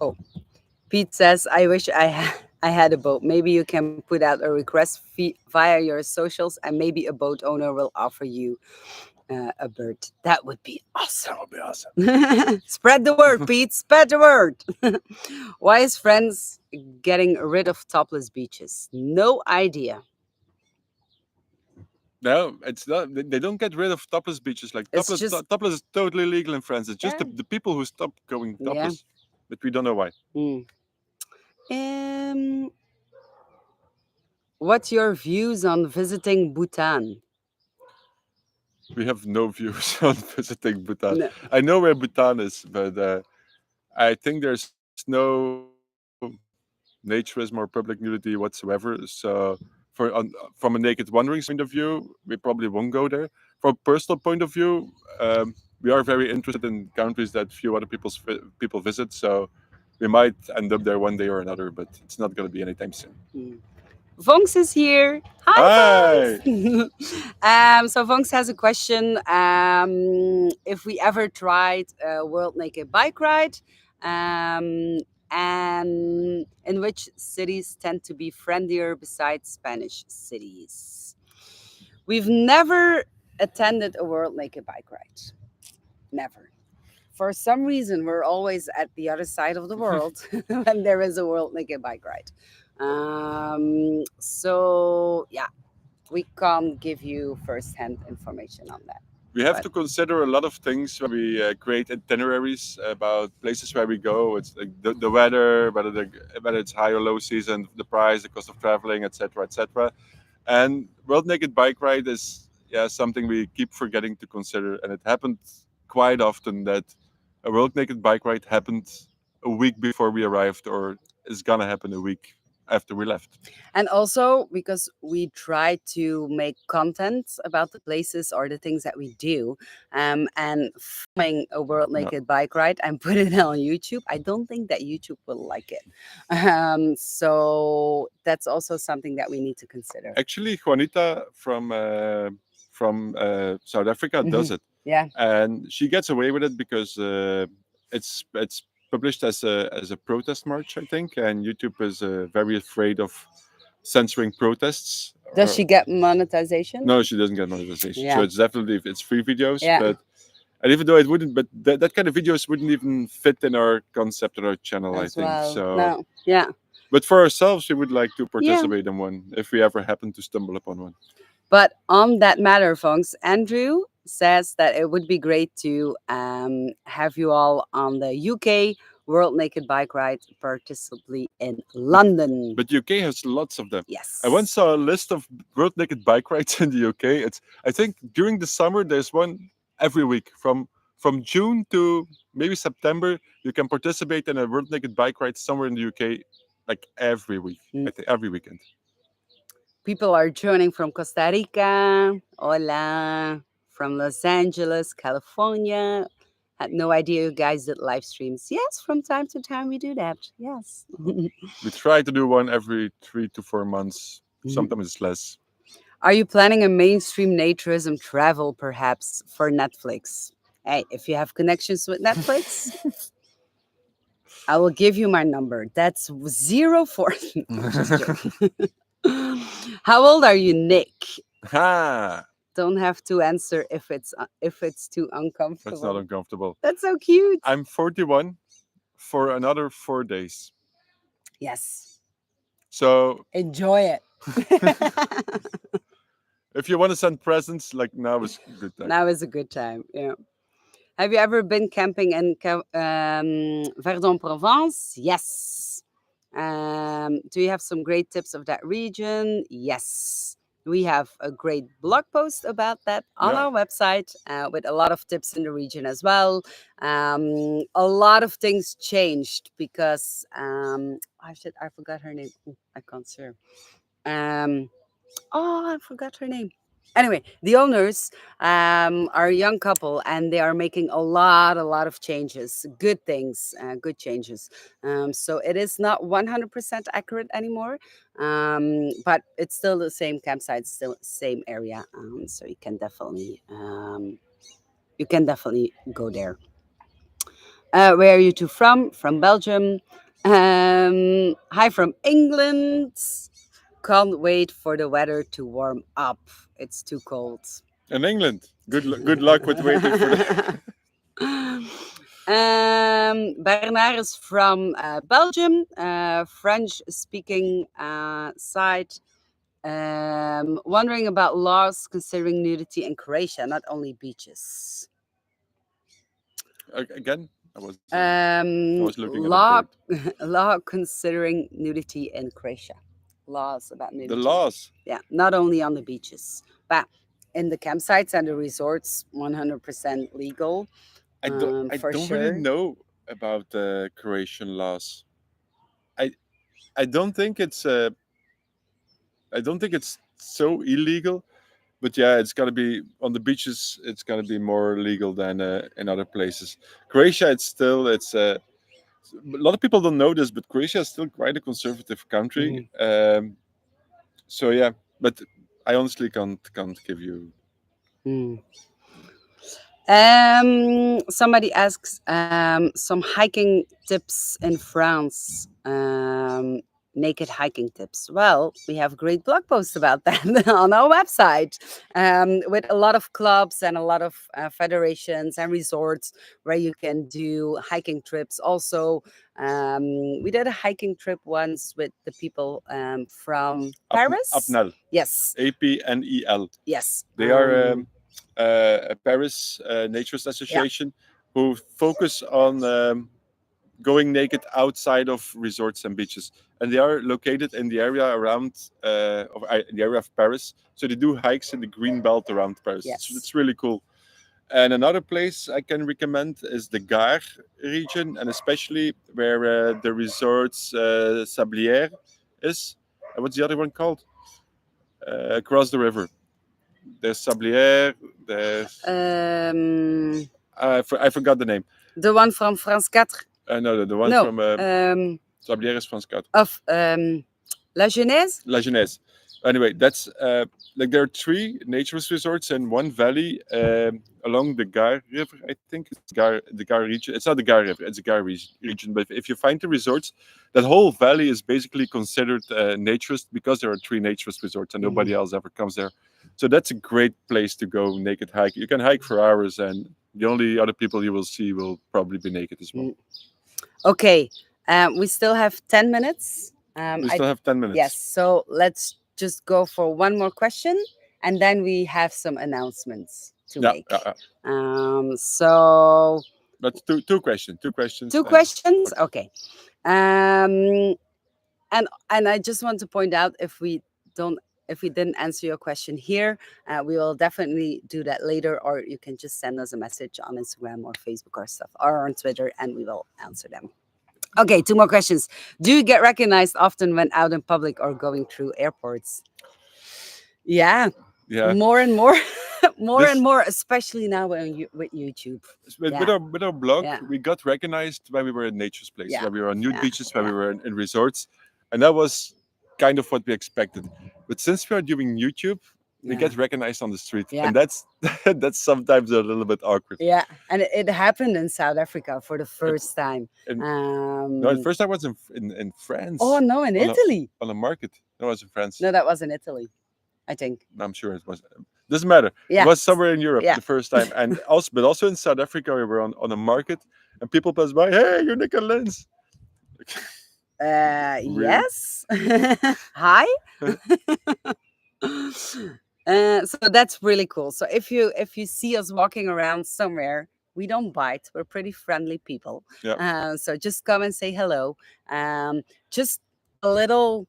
Oh, Pete says, I wish I had a boat. Maybe you can put out a request via your socials, and maybe a boat owner will offer you a bird. That would be That awesome. would be awesome. Spread the word, Pete. Spread the word. Why is friends getting rid of topless beaches? No idea. No, it's not. They don't get rid of topless beaches. Like It's just topless is totally legal in France. It's just yeah, the people who stop going yeah. topless, but we don't know why. Mm. Um, what's your views on visiting Bhutan? We have no views on visiting Bhutan. No. I know where Bhutan is, but I think there's no naturism or public nudity whatsoever. So, from a naked wanderings point of view, we probably won't go there. From a personal point of view, we are very interested in countries that few other people visit. So, we might end up there one day or another, but it's not going to be anytime soon. Mm. Vonks is here. Hi, Hi. Vonks. So Vonks has a question. If we ever tried a World Naked Bike Ride, um, and in which cities tend to be friendlier besides Spanish cities? We've never attended a World Naked Bike Ride. Never. For some reason, we're always at the other side of the world when there is a World Naked Bike Ride. So yeah, we can't give you first-hand information on that. We have But to consider a lot of things when we create itineraries about places where we go. It's like the weather, whether it's high or low season, the price, the cost of traveling, etc., etc. And World Naked Bike Ride is something we keep forgetting to consider, and it happened quite often that a World Naked Bike Ride happened a week before we arrived, or is gonna happen a week after we left. and also because we try to make content about the places or the things that we do, and filming a World No. Naked Bike Ride and put it on YouTube, I don't think that YouTube will like it. So that's also something that we need to consider. Actually, Juanita from South Africa Mhm. does it, Yeah. and she gets away with it because it's published as a protest march, I think, and YouTube is very afraid of censoring protests. Does she get monetization? No, she doesn't get monetization, so Yeah. it's definitely it's free videos. Yeah. But and even though it wouldn't, but that kind of videos wouldn't even fit in our concept or our channel, I As think. well. So, No. Yeah. but for ourselves, we would like to Yeah. participate in one if we ever happen to stumble upon one. But on that matter, folks, Andrew says that it would be great to have you all on the UK World Naked Bike Ride, particularly in London. But UK has lots of them. Yes. I once saw a list of World Naked Bike rides in the UK. It's I think during the summer there's one every week from June to maybe September. You can participate in a World Naked Bike ride somewhere in the UK, like every week. Mm. I think every weekend. People are joining from Costa Rica. Hola. From Los Angeles, California. Had no idea you guys did live streams. Yes, from time to time we do that. Yes. We try to do one every 3 to 4 months. Sometimes it's less. Are you planning a mainstream naturism travel, perhaps, for Netflix? Hey, if you have connections with Netflix, I will give you my number. That's 04. I'm just joking. How old are you, Nick? Ha! Don't have to answer if it's too That's not uncomfortable. uncomfortable. That's so cute. I'm 41 for another 4 days. Yes, So enjoy it. if you want to send presents, like now is a good time. Now is a good time. Yeah. Have you ever been camping in Verdun-Provence? Yes. Do you have some great tips of that region? Yes. We have a great blog post about that on Yeah. our website with a lot of tips in the region as well. A lot of things changed because I forgot her name. Ooh, I can't see her. Um, Oh, I forgot her name. Anyway, the owners are a young couple, and they are making a lot of changes, good things, good changes. So it is not 100% accurate anymore, but it's still the same campsite, still same area. So you can definitely go there. Where are you two from? From Belgium. Hi from England. Can't wait for the weather to warm up. It's too cold. In England, good luck with waiting for the. Bernard is from Belgium, French speaking side. Wondering about laws considering nudity in Croatia, not only beaches. Again, I was looking at a Law bird. law considering nudity in Croatia. Laws about The nudity. laws. Yeah, not only on the beaches, but in the campsites and the resorts, 100% legal, I for don't really sure. know about the Croatian laws. I I don't think it's so illegal, but yeah, it's got to be on the beaches. It's got to be more legal than in other places. Croatia, it's a lot of people don't know this, but Croatia is still quite a conservative country. Mhm. So yeah, but I honestly can't give you. Mm. Somebody asks some hiking tips in France. Naked hiking tips. Well, we have great blog posts about that on our website with a lot of clubs and a lot of federations and resorts where you can do hiking trips. Also, we did a hiking trip once with the people from Paris. Apnel, Yes, APNEL. yes. They are a Paris Naturist Yeah, association who focus on going naked outside of resorts and beaches, and they are located in the area around in the area of Paris. So they do hikes in the green belt around Paris. yes. It's really cool. And another place I can recommend is the Gare region, and especially where the resorts Sablières is. What's the other one called? Across the river. There's Sablières. There's Um, I forgot the name. the one from France 4. No, the one No. from Sablières is France 4. Of La Genèse? La Genèse. Anyway, that's like there are three naturist resorts in one valley along the Gare River. I think it's the Gare region. It's not the Gare River; it's the Gare region. But if you find the resorts, that whole valley is basically considered naturist because there are three naturist resorts and nobody else ever comes there. So that's a great place to go naked hike. You can hike for hours, and the only other people you will see will probably be naked as well. Okay. We still have 10 minutes. We still have 10 minutes. Yes. So let's just go for one more question and then we have some announcements to make. So That's two questions. Two questions. two questions. Okay. And I just want to point out if we didn't answer your question here, we will definitely do that later, or you can just send us a message on Instagram or Facebook or stuff, or on Twitter, and we will answer them. Okay, two more questions. Do you get recognized often when out in public or going through airports? Yeah, Yeah. more and more, more This- and more, especially now with YouTube. With our blog, Yeah. we got recognized when we were in nature's place, Yeah. when we were on nude Yeah. beaches, when Yeah. we were in resorts, and that was kind of what we expected. But since we are doing YouTube, we Yeah. get recognized on the street, Yeah. and that's that's sometimes a little bit awkward. Yeah. And it happened in South Africa for the It, first time. and no, at Um, first I was in oh, France no, in on a Italy. on a market. No, I was in France. No, that was in Italy, I think. I'm sure it was. Doesn't matter. It Yeah. was somewhere in Europe Yeah. the first time, and also, but also in South Africa, we were on a market, and people pass by. Hey, you're Nick and Lens. Weird. Yes. Hi. So that's really cool. So if you see us walking around somewhere, we don't bite. We're pretty friendly people. Yeah. So just come and say hello. Just a little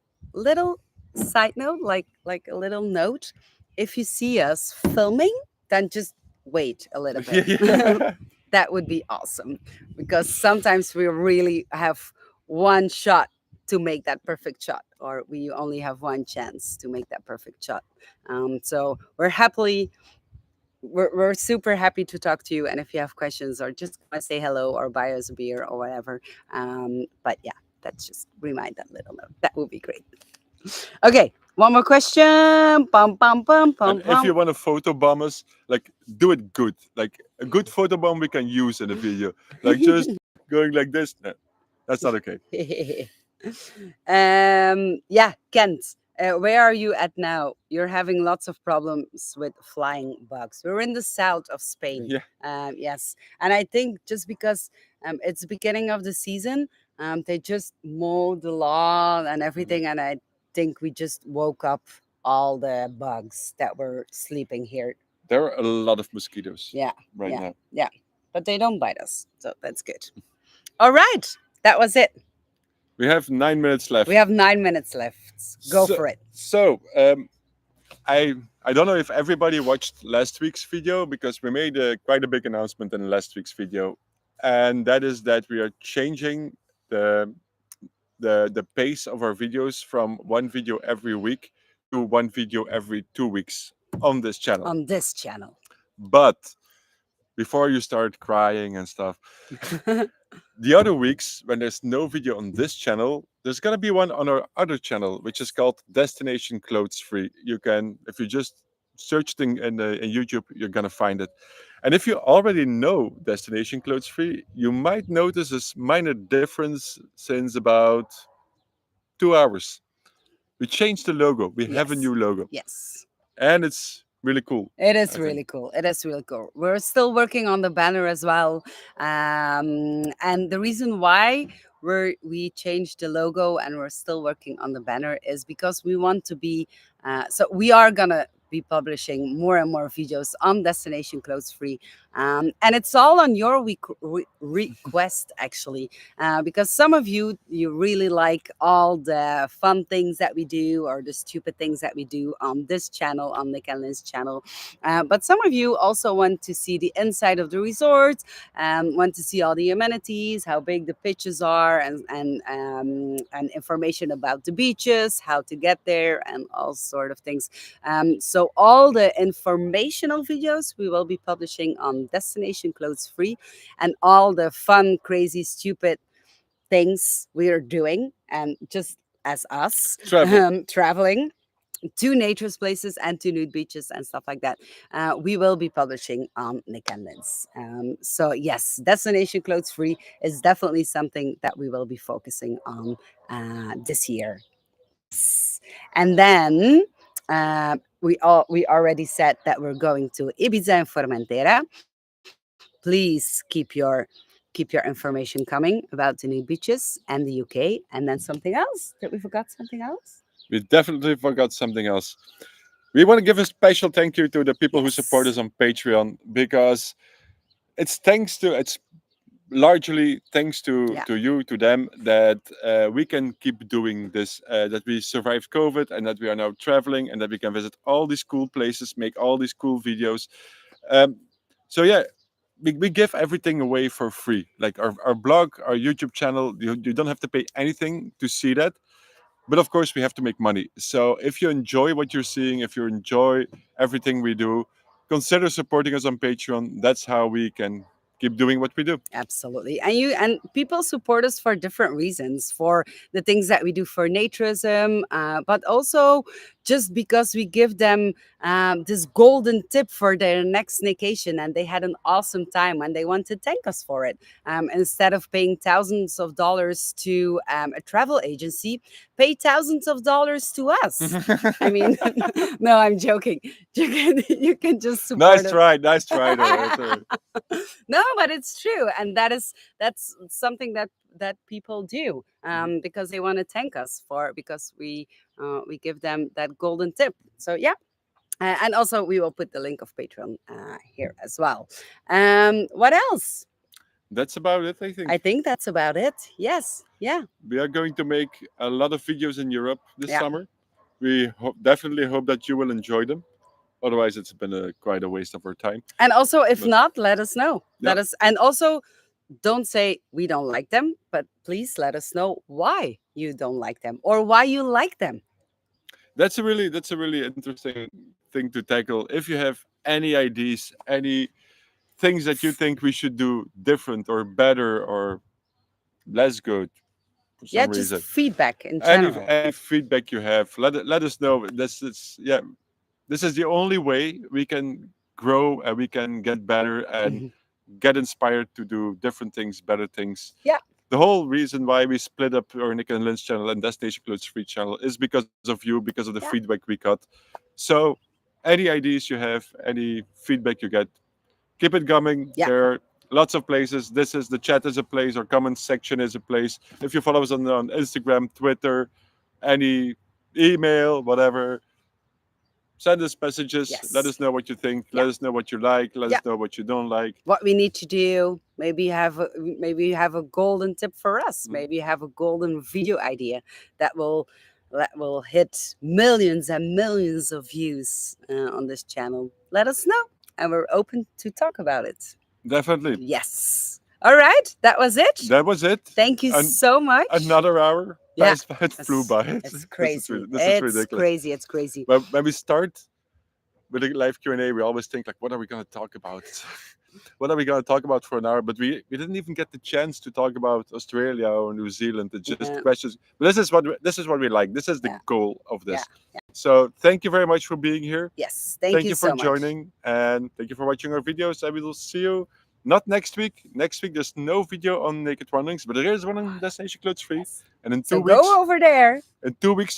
side note, like a little note. If you see us filming, then just wait a little bit. Yeah. That would be awesome, because sometimes we really have one shot to make that perfect shot, or we only have one chance to make that perfect shot. So we're super happy to talk to you, and if you have questions, or just come and say hello or buy us a beer or whatever. But yeah, that's just remind that little note. That would be great. Okay, one more question. Pum pum pum And pum if you pum. want to photobomb us, like do it good. Like a good photobomb we can use in a video. Like just going like this. No, that's not okay. Yeah, Kent, where are you at now? You're having lots of problems with flying bugs. We're in the south of Spain. Yeah. Yes, and I think just because it's the beginning of the season, they just mowed the lawn and everything, and I think we just woke up all the bugs that were sleeping here. There are a lot of mosquitoes Yeah, right yeah, now. yeah, but they don't bite us, so that's good. All right, that was it. We have 9 minutes left. We have 9 minutes left. Go So, for it. so I don't know if everybody watched last week's video, because we made quite a big announcement in last week's video, and that is that we are changing the the pace of our videos from one video every week to one video every 2 weeks on this channel. On this channel. But before you start crying and stuff, the other weeks when there's no video on this channel, there's gonna be one on our other channel, which is called Destination Clothes Free. You can, if you just search thing in YouTube, you're gonna find it. And if you already know Destination Clothes Free, you might notice a minor difference since about 2 hours. We changed the logo. We have a Yes. new logo, Yes. and it's really cool. It is I think. really cool. It is really cool. We're still working on the banner as well. And the reason why we changed the logo and we're still working on the banner is because we want to be, so we are gonna be publishing more and more videos on Destination Clothes Free. And it's all on your request, actually, because some of you really like all the fun things that we do or the stupid things that we do on this channel, on Nick and Lynn's channel. But some of you also want to see the inside of the resort, want to see all the amenities, how big the pitches are, and information about the beaches, how to get there, and all sort of things. So all the informational videos we will be publishing on Destination Clothes Free, and all the fun, crazy, stupid things we are doing, and just as us Travel. traveling to nature's places and to nude beaches and stuff like that. We will be publishing on Nick and Lynn's. So yes, Destination Clothes Free is definitely something that we will be focusing on this year. Yes, and then we already said that we're going to Ibiza and Formentera. Please keep your information coming about the nude beaches and the UK, and then something else. Did we forgot something else? We definitely forgot something else. We want to give a special thank you to the people who support Yes. us on Patreon, because it's largely thanks Yeah. to you, to them, that we can keep doing this, that we survived COVID, and that we are now traveling, and that we can visit all these cool places, make all these cool videos. um, so yeah, we give everything away for free, like our blog, our YouTube channel. You don't have to pay anything to see that, but of course we have to make money. So if you enjoy what you're seeing, if you enjoy everything we do, consider supporting us on Patreon. That's how we can keep doing what we do. Absolutely. And people support us for different reasons, for the things that we do for naturism, but also just because we give them this golden tip for their next vacation, and they had an awesome time and they want to thank us for it. Instead of paying thousands of dollars to a travel agency, pay thousands of dollars to us. I mean, no, I'm joking. You can just Nice support us. try, nice try though. That's all right. No, but it's true, and that's something that people do, Mhm. because they want to thank us for, because we give them that golden tip. So yeah. And also we will put the link of Patreon here as well. What else? That's about it, I I think. think that's about it. Yes. Yeah. We are going to make a lot of videos in Europe this Yeah. summer. We definitely hope that you will enjoy them. Otherwise, it's been quite a waste of our time. And also, if But not, let us know. yeah, And also, don't say we don't like them, but please let us know why you don't like them or why you like them. that's a really interesting thing to tackle. If you have any ideas, any things that you think we should do different or better or less good for Yeah, some just reason, feedback in any general. any feedback you have, let us know. This is the only way we can grow and we can get better and Mhm. get inspired to do different things, better things. Yeah. The whole reason why we split up our Nick and Lynn's channel and Destination Clothes Free channel is because of you, because of the Yeah. feedback we got. So, any ideas you have, any feedback you get, keep it coming. Yeah. There are lots of places. This is the chat is a place, or comment section is a place. If you follow us on Instagram, Twitter, any email, whatever, send us messages. Let Yes. us know what you think. Yeah. Let us know what you like. Let Yeah. us know what you don't like. What we need to do. Maybe you have a golden tip for us. Mhm. Maybe you have a golden video idea that will hit millions and millions of views on this channel. Let us know, and we're open to talk about it. Definitely. Yes. All right. That was it. That was it. Thank you And so much. another hour Yeah. passed by. It flew It's by. it's This is crazy. this is It's ridiculous. crazy. It's crazy. When we start with a live Q&A, we always think like, what are we going to talk about? What are we going to talk about for an hour? But we didn't even get the chance to talk about Australia or New Zealand. It's just Yeah. questions. But this is what we like. This is the Yeah. goal of Yeah. this. So thank you very much for being here. Yes. Thank Thank you you for so much. joining, and thank you for watching our videos. I will see you not next week. Next week there's no video on naked runnings, but there is one on Destination Clothes Free. Yes. And in two So weeks, go over there.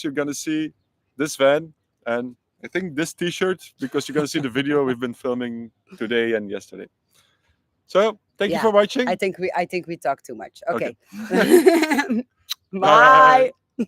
you're gonna see this van and I think this T-shirt because you're gonna see the video we've been filming today and yesterday. So thank you Yeah. for watching. I think we talk too much. Okay. Okay. Bye. Bye.